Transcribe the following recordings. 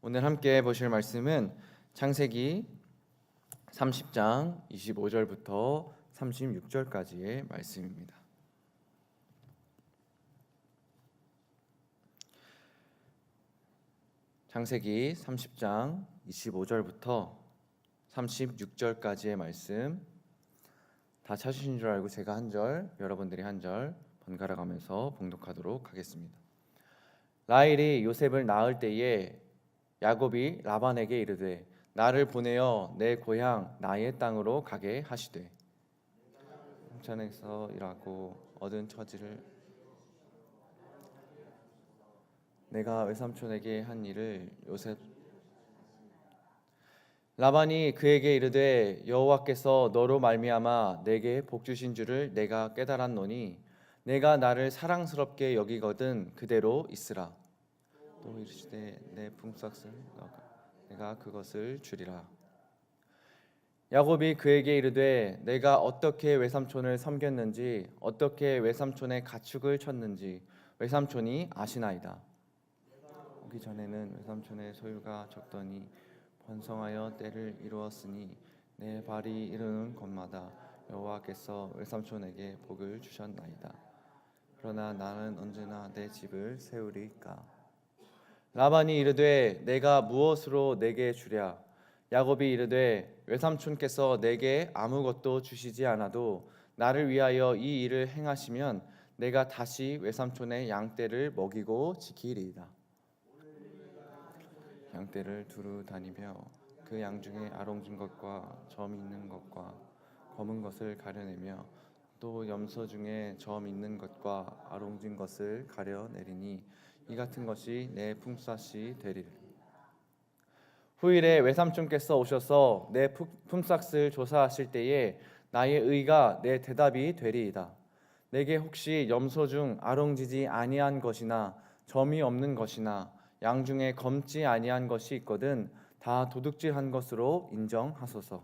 오늘 함께 보실 말씀은 창세기 30장 25절부터 36절까지의 말씀입니다. 창세기 30장 25절부터 36절까지의 말씀 다 찾으신 줄 알고 제가 한 절, 여러분들이 한 절 번갈아 가면서 봉독하도록 하겠습니다. 라헬이 요셉을 낳을 때에 야곱이 라반에게 이르되 나를 보내어 내 고향 나의 땅으로 가게 하시되 홍천에서 일하고 얻은 처지를 내가 외삼촌에게 한 일을 요셉 라반이 그에게 이르되 여호와께서 너로 말미암아 내게 복 주신 줄을 내가 깨달았노니 내가 나를 사랑스럽게 여기거든 그대로 있으라. 또 이르시되 내 품삯을 내가 그것을 주리라. 야곱이 그에게 이르되 내가 어떻게 외삼촌을 섬겼는지 어떻게 외삼촌의 가축을 쳤는지 외삼촌이 아시나이다. 오기 전에는 외삼촌의 소유가 적더니 번성하여 때를 이루었으니 내 발이 이르는 곳마다 여호와께서 외삼촌에게 복을 주셨나이다. 그러나 나는 언제나 내 집을 세우리까. 라반이 이르되 내가 무엇으로 내게 주랴. 야곱이 이르되 외삼촌께서 내게 아무것도 주시지 않아도 나를 위하여 이 일을 행하시면 내가 다시 외삼촌의 양떼를 먹이고 지키리이다. 양떼를 두루 다니며 그 양 중에 아롱진 것과 점 있는 것과 검은 것을 가려내며 또 염소 중에 점 있는 것과 아롱진 것을 가려내리니 이 같은 것이 내 품삯이 되리라. 후일에 외삼촌께서 오셔서 내 품삯을 조사하실 때에 나의 의가 내 대답이 되리이다. 내게 혹시 염소 중 아롱지지 아니한 것이나 점이 없는 것이나 양 중에 검지 아니한 것이 있거든 다 도둑질한 것으로 인정하소서.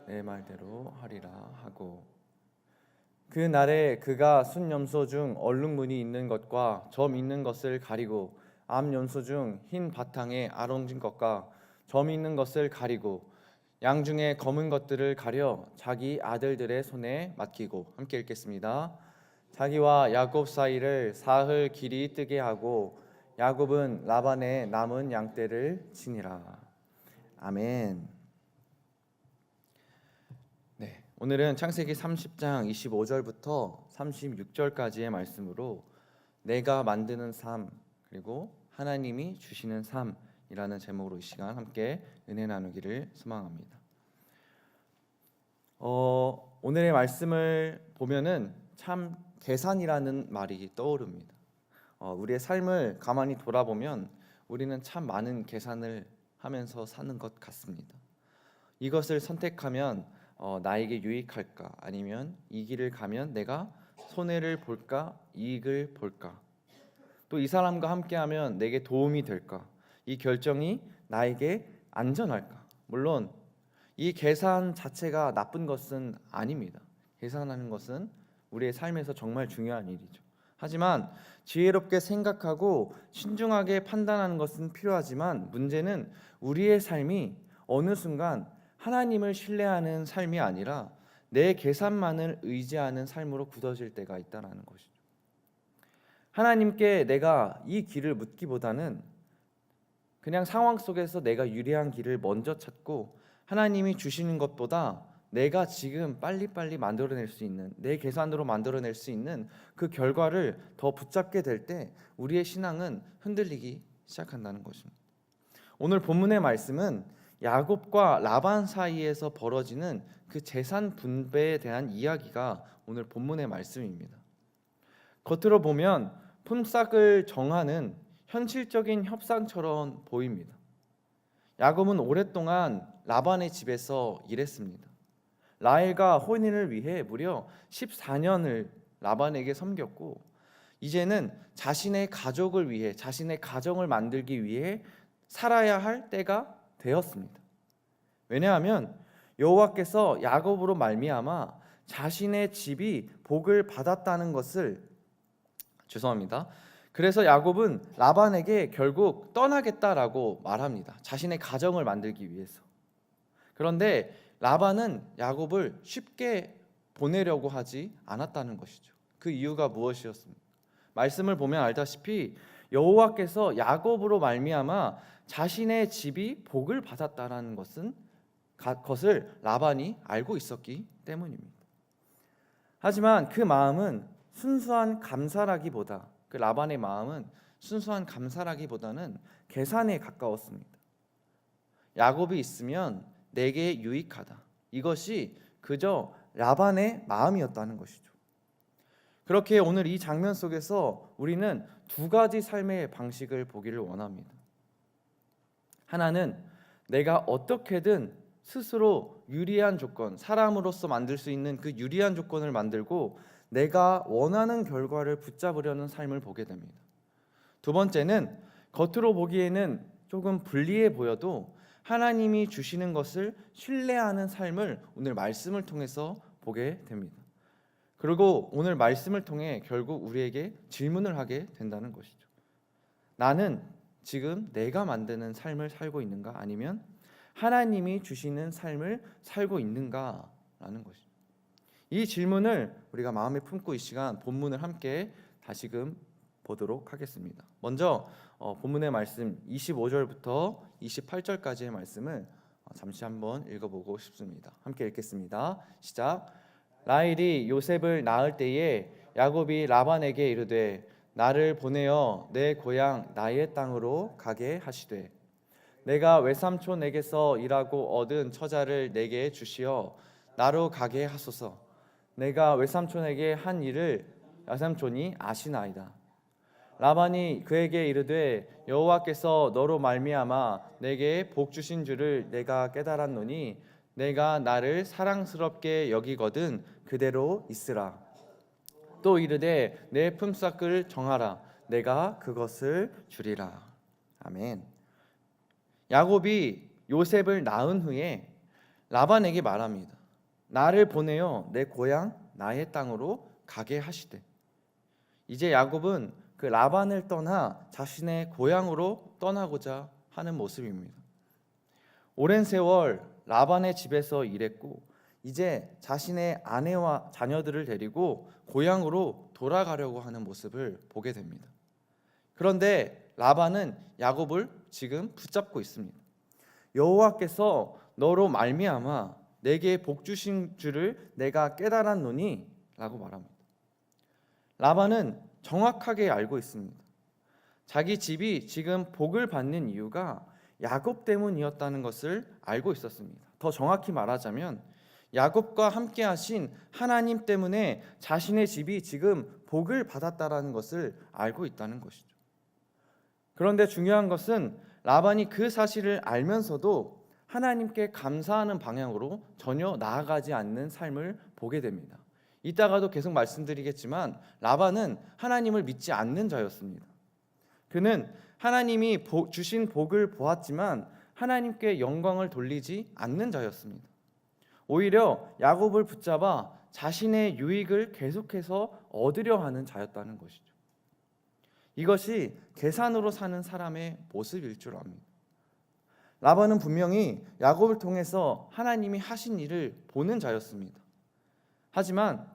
내 말대로 하리라 하고 그 날에 그가 순염소 중 얼룩무늬 있는 것과 점 있는 것을 가리고 암염소 중 흰 바탕에 아롱진 것과 점 있는 것을 가리고 양 중에 검은 것들을 가려 자기 아들들의 손에 맡기고 함께 읽겠습니다. 자기와 야곱 사이를 사흘 길이 뜨게 하고 야곱은 라반의 남은 양떼를 치니라. 아멘. 네, 오늘은 창세기 30장 25절부터 36절까지의 말씀으로 내가 만드는 삶 그리고 하나님이 주시는 삶이라는 제목으로 이 시간 함께 은혜 나누기를 소망합니다. 오늘의 말씀을 보면은 참 계산이라는 말이 떠오릅니다. 우리의 삶을 가만히 돌아보면 우리는 참 많은 계산을 하면서 사는 것 같습니다. 이것을 선택하면 나에게 유익할까? 아니면 이 길을 가면 내가 손해를 볼까? 이익을 볼까? 또 이 사람과 함께하면 내게 도움이 될까? 이 결정이 나에게 안전할까? 물론 이 계산 자체가 나쁜 것은 아닙니다. 계산하는 것은 우리의 삶에서 정말 중요한 일이죠. 하지만 지혜롭게 생각하고 신중하게 판단하는 것은 필요하지만 문제는 우리의 삶이 어느 순간 하나님을 신뢰하는 삶이 아니라 내 계산만을 의지하는 삶으로 굳어질 때가 있다는 것이죠. 하나님께 내가 이 길을 묻기보다는 그냥 상황 속에서 내가 유리한 길을 먼저 찾고 하나님이 주시는 것보다 내가 지금 빨리빨리 만들어낼 수 있는 내 계산으로 만들어낼 수 있는 그 결과를 더 붙잡게 될 때 우리의 신앙은 흔들리기 시작한다는 것입니다. 오늘 본문의 말씀은 야곱과 라반 사이에서 벌어지는 그 재산 분배에 대한 이야기가 오늘 본문의 말씀입니다. 겉으로 보면 품삯을 정하는 현실적인 협상처럼 보입니다. 야곱은 오랫동안 라반의 집에서 일했습니다. 라헬과 혼인을 위해 무려 14년을 라반에게 섬겼고 이제는 자신의 가족을 위해 자신의 가정을 만들기 위해 살아야 할 때가 되었습니다. 왜냐하면 여호와께서 야곱으로 말미암아 자신의 집이 복을 받았다는 것을 그래서 야곱은 라반에게 결국 떠나겠다라고 말합니다. 자신의 가정을 만들기 위해서. 그런데 라반은 야곱을 쉽게 보내려고 하지 않았다는 것이죠. 그 이유가 무엇이었습니까? 말씀을 보면 알다시피 여호와께서 야곱으로 말미암아 자신의 집이 복을 받았다라는 것을 라반이 알고 있었기 때문입니다. 하지만 그 마음은 순수한 감사라기보다, 그 라반의 마음은 순수한 감사라기보다는 계산에 가까웠습니다. 야곱이 있으면 내게 유익하다. 이것이 그저 라반의 마음이었다는 것이죠. 그렇게 오늘 이 장면 속에서 우리는 두 가지 삶의 방식을 보기를 원합니다. 하나는 내가 어떻게든 스스로 유리한 조건, 사람으로서 만들 수 있는 그 유리한 조건을 만들고 내가 원하는 결과를 붙잡으려는 삶을 보게 됩니다. 두 번째는 겉으로 보기에는 조금 불리해 보여도 하나님이 주시는 것을 신뢰하는 삶을 오늘 말씀을 통해서 보게 됩니다. 그리고 오늘 말씀을 통해 결국 우리에게 질문을 하게 된다는 것이죠. 나는 지금 내가 만드는 삶을 살고 있는가? 아니면 하나님이 주시는 삶을 살고 있는가라는 것이죠. 이 질문을 우리가 마음에 품고 이 시간 본문을 함께 다시금 보도록 하겠습니다. 먼저 본문의 말씀 25절부터 28절까지의 말씀을 잠시 한번 읽어보고 싶습니다. 함께 읽겠습니다. 시작. 라헬이 요셉을 낳을 때에 야곱이 라반에게 이르되 나를 보내어 내 고향 나의 땅으로 가게 하시되 내가 외삼촌에게서 일하고 얻은 처자를 내게 주시어 나로 가게 하소서. 내가 외삼촌에게 한 일을 외삼촌이 아시나이다. 라반이 그에게 이르되 여호와께서 너로 말미암아 내게 복 주신 줄을 내가 깨달았노니 내가 나를 사랑스럽게 여기거든 그대로 있으라. 또 이르되 내 품삯을 정하라. 내가 그것을 주리라. 아멘. 야곱이 요셉을 낳은 후에 라반에게 말합니다. 나를 보내어 내 고향 나의 땅으로 가게 하시되. 이제 야곱은 그 라반을 떠나 자신의 고향으로 떠나고자 하는 모습입니다. 오랜 세월 라반의 집에서 일했고 이제 자신의 아내와 자녀들을 데리고 고향으로 돌아가려고 하는 모습을 보게 됩니다. 그런데 라반은 야곱을 지금 붙잡고 있습니다. 여호와께서 너로 말미암아 내게 복 주신 줄을 내가 깨달았노니 라고 말합니다. 라반은 정확하게 알고 있습니다. 자기 집이 지금 복을 받는 이유가 야곱 때문이었다는 것을 알고 있었습니다. 더 정확히 말하자면 야곱과 함께 하신 하나님 때문에 자신의 집이 지금 복을 받았다라는 것을 알고 있다는 것이죠. 그런데 중요한 것은 라반이 그 사실을 알면서도 하나님께 감사하는 방향으로 전혀 나아가지 않는 삶을 보게 됩니다. 이따가도 계속 말씀드리겠지만 라반은 하나님을 믿지 않는 자였습니다. 그는 하나님이 주신 복을 보았지만 하나님께 영광을 돌리지 않는 자였습니다. 오히려 야곱을 붙잡아 자신의 유익을 계속해서 얻으려 하는 자였다는 것이죠. 이것이 계산으로 사는 사람의 모습일 줄 압니다. 라반은 분명히 야곱을 통해서 하나님이 하신 일을 보는 자였습니다. 하지만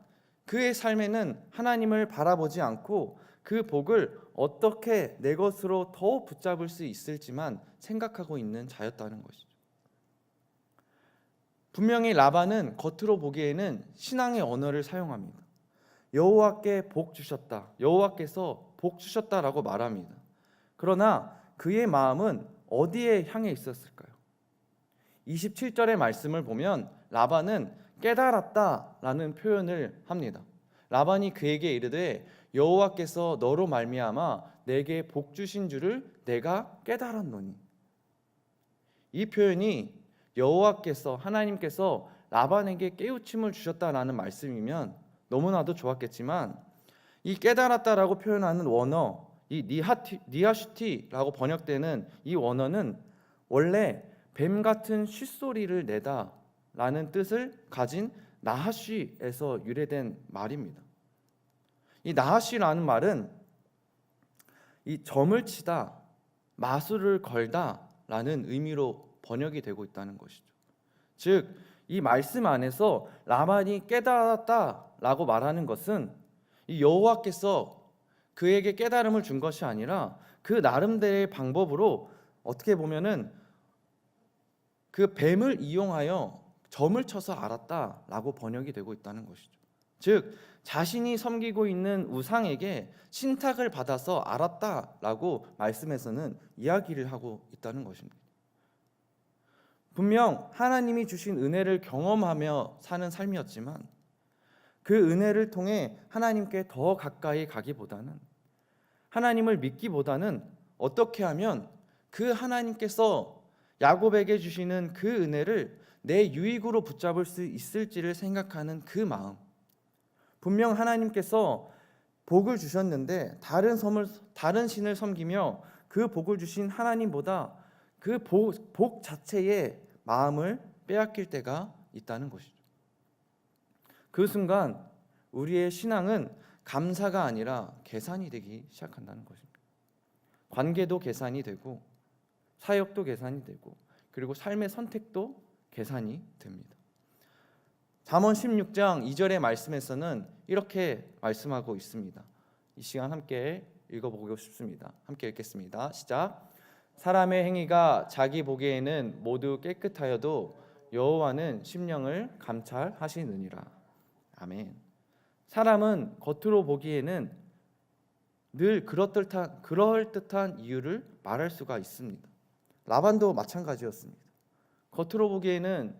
그의 삶에는 하나님을 바라보지 않고 그 복을 어떻게 내 것으로 더 붙잡을 수 있을지만 생각하고 있는 자였다는 것이죠. 분명히 라반은 겉으로 보기에는 신앙의 언어를 사용합니다. 여호와께 복 주셨다. 여호와께서 복 주셨다라고 말합니다. 그러나 그의 마음은 어디에 향해 있었을까요? 27절의 말씀을 보면 라반은 깨달았다라는 표현을 합니다. 라반이 그에게 이르되 여호와께서 너로 말미암아 내게 복 주신 줄을 내가 깨달았노니. 이 표현이 여호와께서 하나님께서 라반에게 깨우침을 주셨다라는 말씀이면 너무나도 좋았겠지만 이 깨달았다라고 표현하는 원어, 이 니하슈티라고 번역되는 이 원어는 원래 뱀 같은 쉿소리를 내다라는 뜻을 가진 나하쉬에서 유래된 말입니다. 이 나하쉬라는 말은 이 점을 치다, 마술을 걸다라는 의미로 번역이 되고 있다는 것이죠. 즉, 이 말씀 안에서 라반이 깨달았다라고 말하는 것은 이 여호와께서 그에게 깨달음을 준 것이 아니라 그 나름대로의 방법으로 어떻게 보면은 그 뱀을 이용하여 점을 쳐서 알았다라고 번역이 되고 있다는 것이죠. 즉, 자신이 섬기고 있는 우상에게 신탁을 받아서 알았다라고 말씀에서는 이야기를 하고 있다는 것입니다. 분명 하나님이 주신 은혜를 경험하며 사는 삶이었지만 그 은혜를 통해 하나님께 더 가까이 가기보다는, 하나님을 믿기보다는 어떻게 하면 그 하나님께서 야곱에게 주시는 그 은혜를 내 유익으로 붙잡을 수 있을지를 생각하는 그 마음. 분명 하나님께서 복을 주셨는데 다른 신을 섬기며 그 복을 주신 하나님보다 그 복 자체의 마음을 빼앗길 때가 있다는 것이죠. 그 순간 우리의 신앙은 감사가 아니라 계산이 되기 시작한다는 것입니다. 관계도 계산이 되고, 사역도 계산이 되고, 그리고 삶의 선택도 계산이 됩니다. 잠언 16장 2절의 말씀에서는 이렇게 말씀하고 있습니다. 이 시간 함께 읽어보고 싶습니다. 함께 읽겠습니다. 시작. 사람의 행위가 자기 보기에는 모두 깨끗하여도 여호와는 심령을 감찰하시느니라. 아멘. 사람은 겉으로 보기에는 늘 그럴듯한 이유를 말할 수가 있습니다. 라반도 마찬가지였습니다. 겉으로 보기에는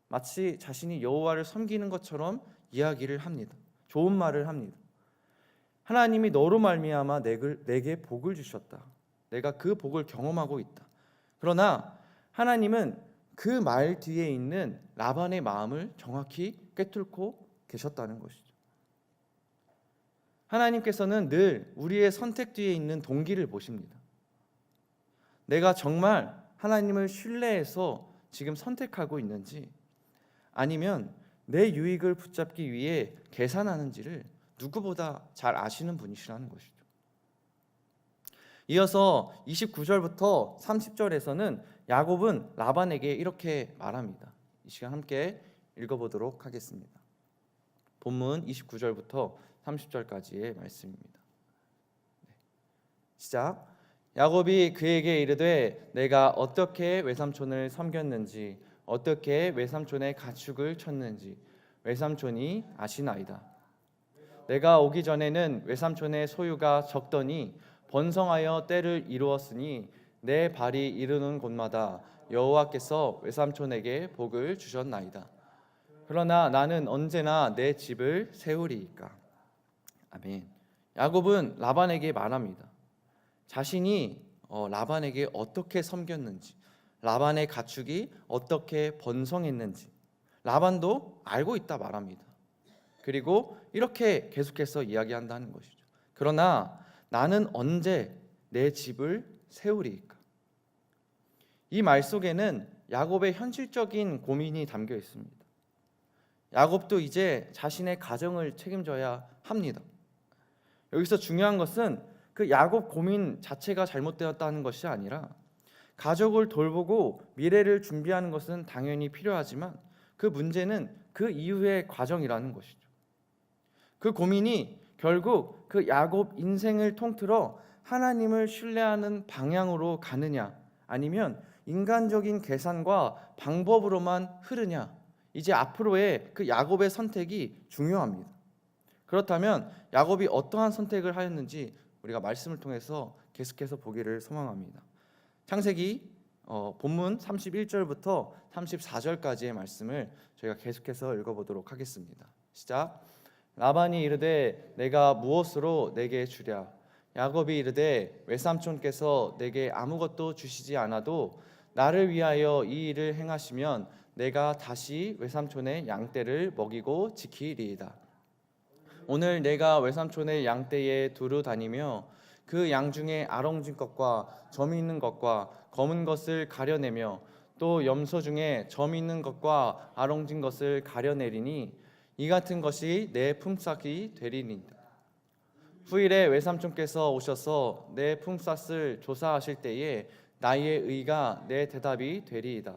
마치 자신이 여호와를 섬기는 것처럼 이야기를 합니다. 좋은 말을 합니다. 하나님이 너로 말미암아 내게 복을 주셨다. 내가 그 복을 경험하고 있다. 그러나 하나님은 그 말 뒤에 있는 라반의 마음을 정확히 꿰뚫고 계셨다는 것이죠. 하나님께서는 늘 우리의 선택 뒤에 있는 동기를 보십니다. 내가 정말 하나님을 신뢰해서 지금 선택하고 있는지, 아니면 내 유익을 붙잡기 위해 계산하는지를 누구보다 잘 아시는 분이시라는 것이죠. 이어서 29절부터 30절에서는 야곱은 라반에게 이렇게 말합니다. 이 시간 함께 읽어보도록 하겠습니다. 본문 29절부터 30절까지의 말씀입니다. 시작. 야곱이 그에게 이르되 내가 어떻게 외삼촌을 섬겼는지, 어떻게 외삼촌의 가축을 쳤는지 외삼촌이 아시나이다. 내가 오기 전에는 외삼촌의 소유가 적더니 번성하여 때를 이루었으니 내 발이 이르는 곳마다 여호와께서 외삼촌에게 복을 주셨나이다. 그러나 나는 언제나 내 집을 세우리이까. 아멘. 야곱은 라반에게 말합니다. 자신이 라반에게 어떻게 섬겼는지, 라반의 가축이 어떻게 번성했는지 라반도 알고 있다 말합니다. 그리고 이렇게 계속해서 이야기한다는 것이죠. 그러나 나는 언제 내 집을 세우리이까? 이 말 속에는 야곱의 현실적인 고민이 담겨 있습니다. 야곱도 이제 자신의 가정을 책임져야 합니다. 여기서 중요한 것은 그 야곱 고민 자체가 잘못되었다는 것이 아니라, 가족을 돌보고 미래를 준비하는 것은 당연히 필요하지만 그 문제는 그 이후의 과정이라는 것이죠. 그 고민이 결국 그 야곱 인생을 통틀어 하나님을 신뢰하는 방향으로 가느냐, 아니면 인간적인 계산과 방법으로만 흐르냐, 이제 앞으로의 그 야곱의 선택이 중요합니다. 그렇다면 야곱이 어떠한 선택을 하였는지 우리가 말씀을 통해서 계속해서 보기를 소망합니다. 창세기 본문 31절부터 34절까지의 말씀을 저희가 계속해서 읽어보도록 하겠습니다. 시작. 라반이 이르되 내가 무엇으로 내게 주랴? 야곱이 이르되 외삼촌께서 내게 아무것도 주시지 않아도 나를 위하여 이 일을 행하시면 내가 다시 외삼촌의 양떼를 먹이고 지키리이다. 오늘 내가 외삼촌의 양떼에 두루 다니며 그 양 중에 아롱진 것과 점이 있는 것과 검은 것을 가려내며 또 염소 중에 점이 있는 것과 아롱진 것을 가려내리니 이 같은 것이 내 품삯이 되리니이다. 후일에 외삼촌께서 오셔서 내 품삯을 조사하실 때에 나의 의가 내 대답이 되리이다.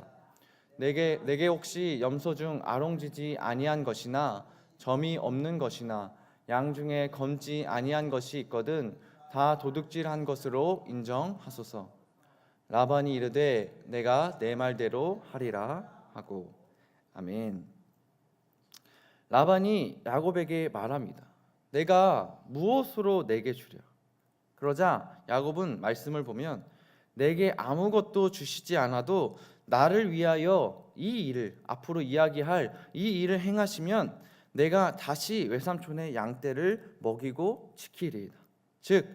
내게 혹시 염소 중 아롱지지 아니한 것이나 점이 없는 것이나 양 중에 검지 아니한 것이 있거든 다 도둑질한 것으로 인정하소서. 라반이 이르되 내가 내 말대로 하리라 하고. 아멘. 라반이 야곱에게 말합니다. 내가 무엇으로 내게 주랴? 그러자 야곱은 말씀을 보면 내게 아무것도 주시지 않아도 나를 위하여 이 일을, 앞으로 이야기할 이 일을 행하시면 내가 다시 외삼촌의 양떼를 먹이고 지키리이다. 즉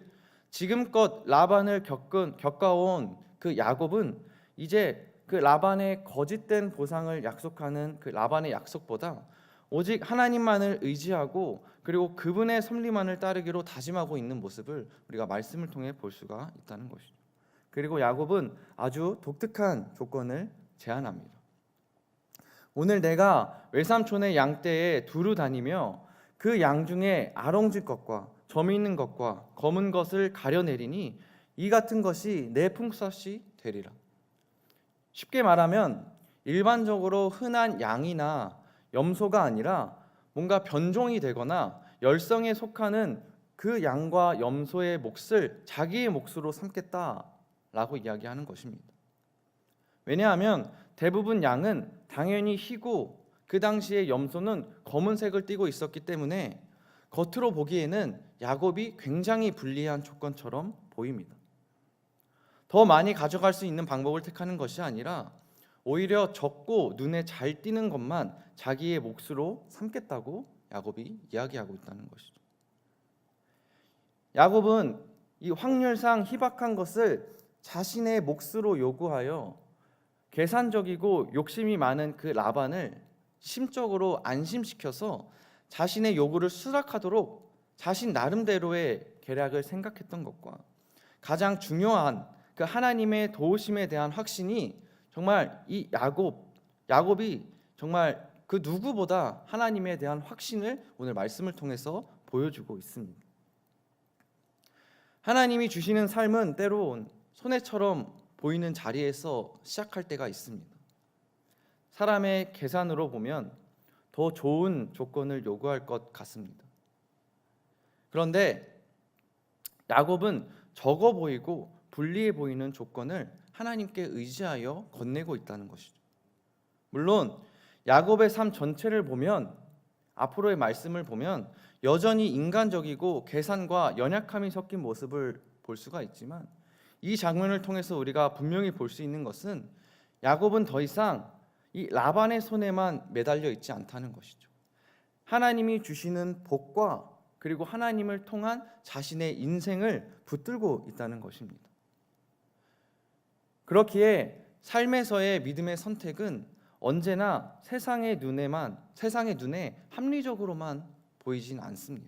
지금껏 라반을 겪어온 그 야곱은 이제 그 라반의 거짓된 보상을 약속하는 그 라반의 약속보다 오직 하나님만을 의지하고 그리고 그분의 섭리만을 따르기로 다짐하고 있는 모습을 우리가 말씀을 통해 볼 수가 있다는 것이죠. 그리고 야곱은 아주 독특한 조건을 제안합니다. 오늘 내가 외삼촌의 양떼에 두루 다니며 그 양 중에 아롱질 것과 점이 있는 것과 검은 것을 가려내리니 이 같은 것이 내 품삯이 되리라. 쉽게 말하면 일반적으로 흔한 양이나 염소가 아니라 뭔가 변종이 되거나 열성에 속하는 그 양과 염소의 몫을 자기의 몫으로 삼겠다라고 이야기하는 것입니다. 왜냐하면 대부분 양은 당연히 희고 그 당시에 염소는 검은색을 띠고 있었기 때문에 겉으로 보기에는 야곱이 굉장히 불리한 조건처럼 보입니다. 더 많이 가져갈 수 있는 방법을 택하는 것이 아니라 오히려 적고 눈에 잘 띄는 것만 자기의 몫으로 삼겠다고 야곱이 이야기하고 있다는 것이죠. 야곱은 이 확률상 희박한 것을 자신의 몫으로 요구하여 계산적이고 욕심이 많은 그 라반을 심적으로 안심시켜서 자신의 요구를 수락하도록 자신 나름대로의 계략을 생각했던 것과 가장 중요한 그 하나님의 도우심에 대한 확신이 정말 이 야곱이 정말 그 누구보다 하나님에 대한 확신을 오늘 말씀을 통해서 보여주고 있습니다. 하나님이 주시는 삶은 때론 손해처럼 보이는 자리에서 시작할 때가 있습니다. 사람의 계산으로 보면 더 좋은 조건을 요구할 것 같습니다. 그런데 야곱은 적어 보이고 불리해 보이는 조건을 하나님께 의지하여 건네고 있다는 것이죠. 물론 야곱의 삶 전체를 보면 앞으로의 말씀을 보면 여전히 인간적이고 계산과 연약함이 섞인 모습을 볼 수가 있지만 이 장면을 통해서 우리가 분명히 볼 수 있는 것은 야곱은 더 이상 이 라반의 손에만 매달려 있지 않다는 것이죠. 하나님이 주시는 복과 그리고 하나님을 통한 자신의 인생을 붙들고 있다는 것입니다. 그렇기에 삶에서의 믿음의 선택은 언제나 세상의 눈에 합리적으로만 보이진 않습니다.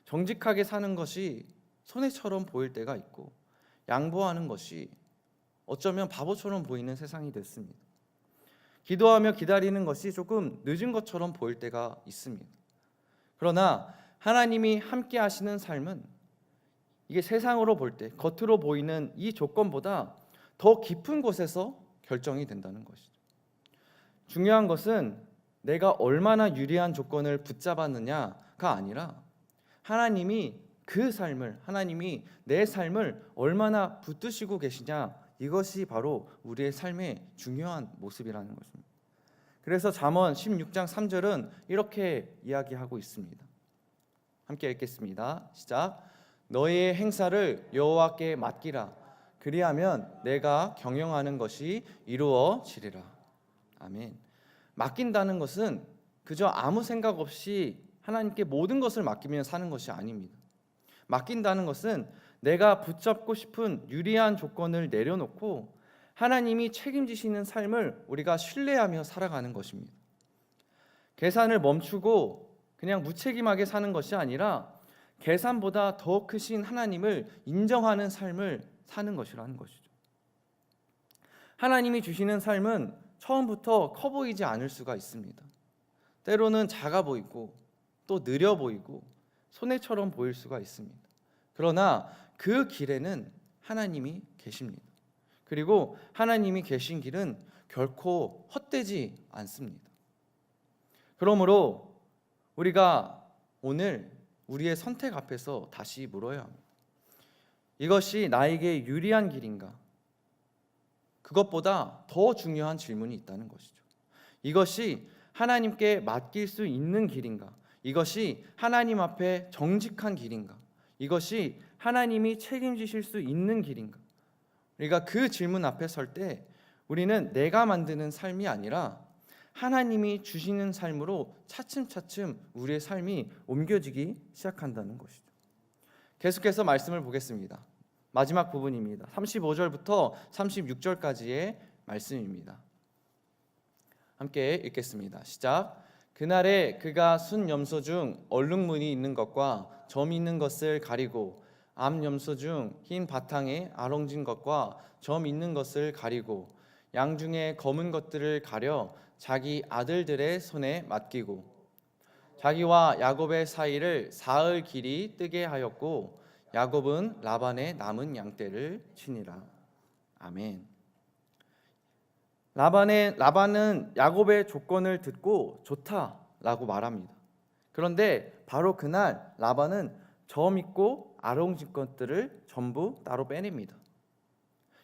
정직하게 사는 것이 손해처럼 보일 때가 있고 양보하는 것이 어쩌면 바보처럼 보이는 세상이 됐습니다. 기도하며 기다리는 것이 조금 늦은 것처럼 보일 때가 있습니다. 그러나 하나님이 함께 하시는 삶은 이게 세상으로 볼 때 겉으로 보이는 이 조건보다 더 깊은 곳에서 결정이 된다는 것이죠. 중요한 것은 내가 얼마나 유리한 조건을 붙잡았느냐가 아니라 하나님이 내 삶을 얼마나 붙드시고 계시냐, 이것이 바로 우리의 삶의 중요한 모습이라는 것입니다. 그래서 잠언 16장 3절은 이렇게 이야기하고 있습니다. 함께 읽겠습니다. 시작. 너의 행사를 여호와께 맡기라. 그리하면 내가 경영하는 것이 이루어지리라. 아멘. 맡긴다는 것은 그저 아무 생각 없이 하나님께 모든 것을 맡기며 사는 것이 아닙니다. 맡긴다는 것은 내가 붙잡고 싶은 유리한 조건을 내려놓고 하나님이 책임지시는 삶을 우리가 신뢰하며 살아가는 것입니다. 계산을 멈추고 그냥 무책임하게 사는 것이 아니라 계산보다 더 크신 하나님을 인정하는 삶을 사는 것이라는 것이죠. 하나님이 주시는 삶은 처음부터 커 보이지 않을 수가 있습니다. 때로는 작아 보이고 또 느려 보이고 손해처럼 보일 수가 있습니다. 그러나 그 길에는 하나님이 계십니다. 그리고 하나님이 계신 길은 결코 헛되지 않습니다. 그러므로 우리가 오늘 우리의 선택 앞에서 다시 물어야 합니다. 이것이 나에게 유리한 길인가? 그것보다 더 중요한 질문이 있다는 것이죠. 이것이 하나님께 맡길 수 있는 길인가? 이것이 하나님 앞에 정직한 길인가? 이것이 하나님이 책임지실 수 있는 길인가? 우리가 그 질문 앞에 설 때 우리는 내가 만드는 삶이 아니라 하나님이 주시는 삶으로 차츰차츰 우리의 삶이 옮겨지기 시작한다는 것이죠. 계속해서 말씀을 보겠습니다. 마지막 부분입니다. 35절부터 36절까지의 말씀입니다. 함께 읽겠습니다. 시작. 그날에 그가 순 염소 중 얼룩무늬 있는 것과 점 있는 것을 가리고 암 염소 중 흰 바탕에 아롱진 것과 점 있는 것을 가리고 양 중에 검은 것들을 가려 자기 아들들의 손에 맡기고 자기와 야곱의 사이를 사흘 길이 뜨게 하였고 야곱은 라반의 남은 양떼를 치니라. 아멘. 라반은 야곱의 조건을 듣고 좋다라고 말합니다. 그런데 바로 그날 라반은 점 있고 아롱진 것들을 전부 따로 빼냅니다.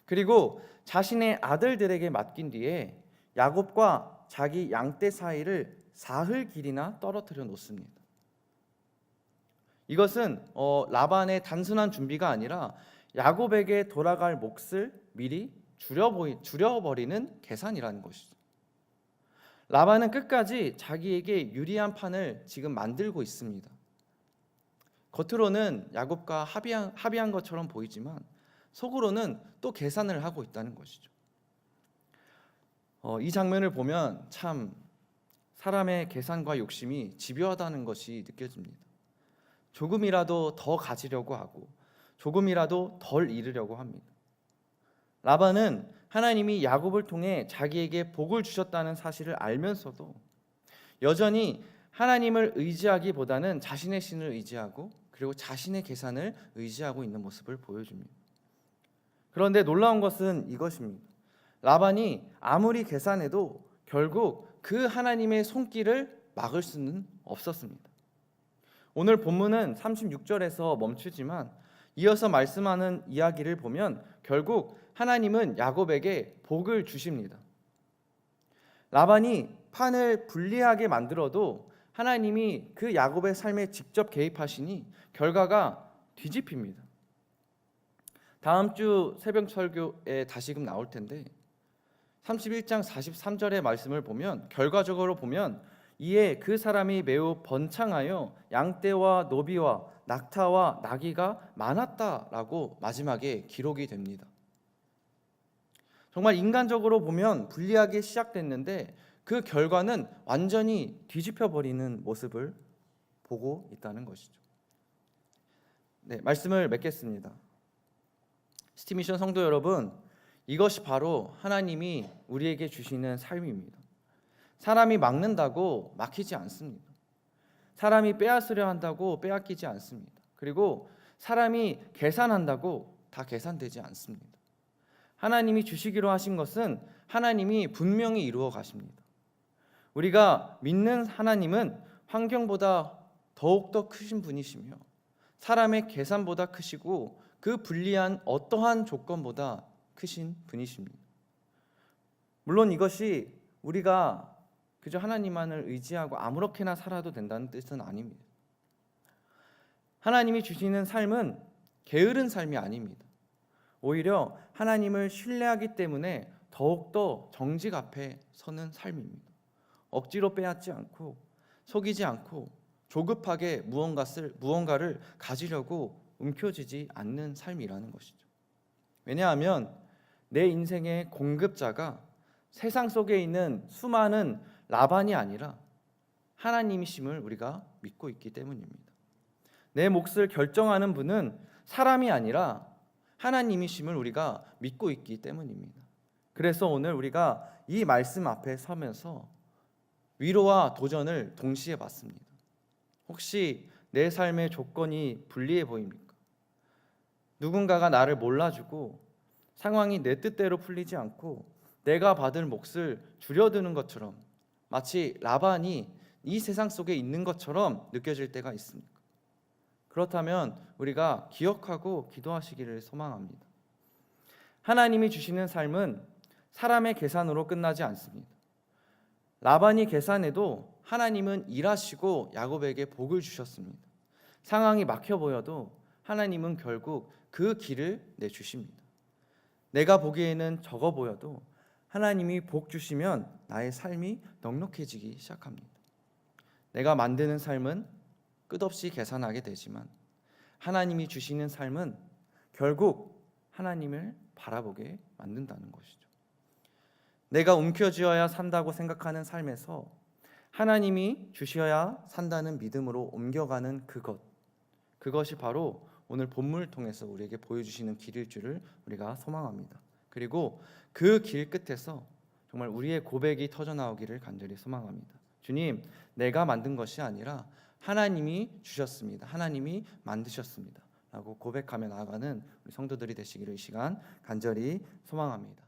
그리고 자신의 아들들에게 맡긴 뒤에 야곱과 자기 양떼 사이를 사흘 길이나 떨어뜨려 놓습니다. 이것은 라반의 단순한 준비가 아니라 야곱에게 돌아갈 몫을 미리 줄여버리는 계산이라는 것이죠. 라반은 끝까지 자기에게 유리한 판을 지금 만들고 있습니다. 겉으로는 야곱과 합의한 것처럼 보이지만 속으로는 또 계산을 하고 있다는 것이죠. 이 장면을 보면 참 사람의 계산과 욕심이 집요하다는 것이 느껴집니다. 조금이라도 더 가지려고 하고 조금이라도 덜 잃으려고 합니다. 라반은 하나님이 야곱을 통해 자기에게 복을 주셨다는 사실을 알면서도 여전히 하나님을 의지하기보다는 자신의 신을 의지하고 그리고 자신의 계산을 의지하고 있는 모습을 보여줍니다. 그런데 놀라운 것은 이것입니다. 라반이 아무리 계산해도 결국 그 하나님의 손길을 막을 수는 없었습니다. 오늘 본문은 36절에서 멈추지만 이어서 말씀하는 이야기를 보면 결국 하나님은 야곱에게 복을 주십니다. 라반이 판을 불리하게 만들어도 하나님이 그 야곱의 삶에 직접 개입하시니 결과가 뒤집힙니다. 다음 주 새벽 설교에 다시금 나올 텐데 31장 43절의 말씀을 보면 결과적으로 보면 이에 그 사람이 매우 번창하여 양떼와 노비와 낙타와 나귀가 많았다라고 마지막에 기록이 됩니다. 정말 인간적으로 보면 불리하게 시작됐는데 그 결과는 완전히 뒤집혀버리는 모습을 보고 있다는 것이죠. 네, 말씀을 맺겠습니다. 시티미션 성도 여러분, 이것이 바로 하나님이 우리에게 주시는 삶입니다. 사람이 막는다고 막히지 않습니다. 사람이 빼앗으려 한다고 빼앗기지 않습니다. 그리고 사람이 계산한다고 다 계산되지 않습니다. 하나님이 주시기로 하신 것은 하나님이 분명히 이루어 가십니다. 우리가 믿는 하나님은 환경보다 더욱더 크신 분이시며 사람의 계산보다 크시고 그 불리한 어떠한 조건보다 크신 분이십니다. 물론 이것이 우리가 그저 하나님만을 의지하고 아무렇게나 살아도 된다는 뜻은 아닙니다. 하나님이 주시는 삶은 게으른 삶이 아닙니다. 오히려 하나님을 신뢰하기 때문에 더욱더 정직 앞에 서는 삶입니다. 억지로 빼앗지 않고 속이지 않고 조급하게 무언가를 가지려고 움켜쥐지 않는 삶이라는 것이죠. 왜냐하면 내 인생의 공급자가 세상 속에 있는 수많은 라반이 아니라 하나님이심을 우리가 믿고 있기 때문입니다. 내 몫을 결정하는 분은 사람이 아니라 하나님이심을 우리가 믿고 있기 때문입니다. 그래서 오늘 우리가 이 말씀 앞에 서면서 위로와 도전을 동시에 받습니다. 혹시 내 삶의 조건이 불리해 보입니까? 누군가가 나를 몰라주고 상황이 내 뜻대로 풀리지 않고 내가 받을 몫을 줄여드는 것처럼, 마치 라반이 이 세상 속에 있는 것처럼 느껴질 때가 있습니까? 그렇다면 우리가 기억하고 기도하시기를 소망합니다. 하나님이 주시는 삶은 사람의 계산으로 끝나지 않습니다. 라반이 계산해도 하나님은 일하시고 야곱에게 복을 주셨습니다. 상황이 막혀 보여도 하나님은 결국 그 길을 내주십니다. 내가 보기에는 적어 보여도 하나님이 복 주시면 나의 삶이 넉넉해지기 시작합니다. 내가 만드는 삶은 끝없이 계산하게 되지만 하나님이 주시는 삶은 결국 하나님을 바라보게 만든다는 것이죠. 내가 움켜쥐어야 산다고 생각하는 삶에서 하나님이 주셔야 산다는 믿음으로 옮겨가는 그것이 바로 오늘 본문을 통해서 우리에게 보여주시는 길일 줄을 우리가 소망합니다. 그리고 그 길 끝에서 정말 우리의 고백이 터져나오기를 간절히 소망합니다. 주님, 내가 만든 것이 아니라 하나님이 주셨습니다. 하나님이 만드셨습니다 라고 고백하며 나아가는 우리 성도들이 되시기를 이 시간 간절히 소망합니다.